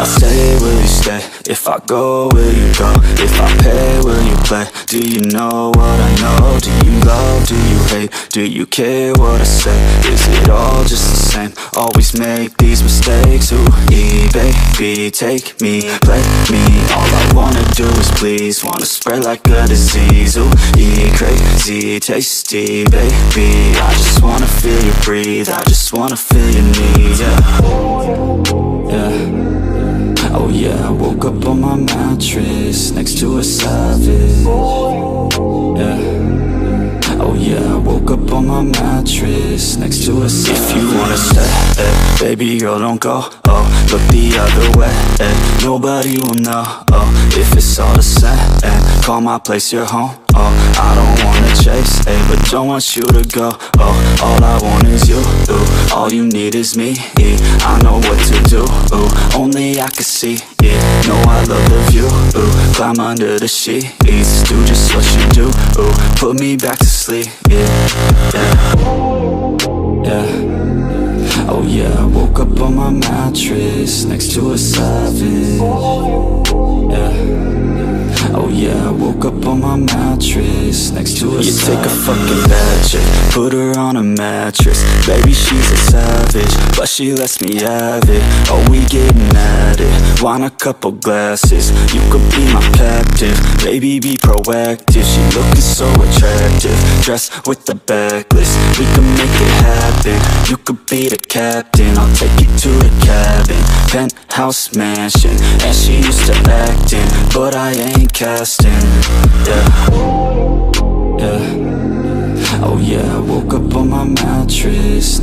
I say, will you stay? If I go, will you go? If I pay, will you play? Do you know what I know? Do you love, do you hate? Do you care what I say? Is it all just the same? Always make these mistakes. Ooh, baby, take me, play me. All I wanna do is please. Wanna spread like a disease. Ooh, crazy, tasty, baby. I just wanna feel you breathe. I just wanna feel your need, yeah. Yeah. Oh yeah, I woke up on my mattress next to a savage. Yeah. Oh yeah, I woke up on my mattress next to a savage. If you wanna stay, baby girl, don't go. Oh, look the other way. Nobody will know. Oh, if it's all the same. Call my place your home. Oh, I don't wanna chase, but don't want you to go. Oh, all I want is you. Ooh, all you need is me. I know what to do. Ooh, only I can see. Yeah, know I love the view. Ooh, climb under the sheets. Do just what you do. Ooh, put me back to sleep. Yeah, yeah, yeah. Oh yeah, I woke up on my mattress next to a savage. Yeah. Oh yeah, I woke up on my mattress next to a savage. You take a fucking bad chick, put her on a mattress. Baby, she's a savage, but she lets me have it. Oh, we getting at it, want a couple glasses. You could be my captive, baby, be proactive. She looking so attractive, dressed with the backlist. We can make it happen, you could be the captain. I'll take you to the cabin, penthouse mansion. And she used to acting, but I ain't casting. Yeah, yeah. Oh yeah, I woke up on my mattress.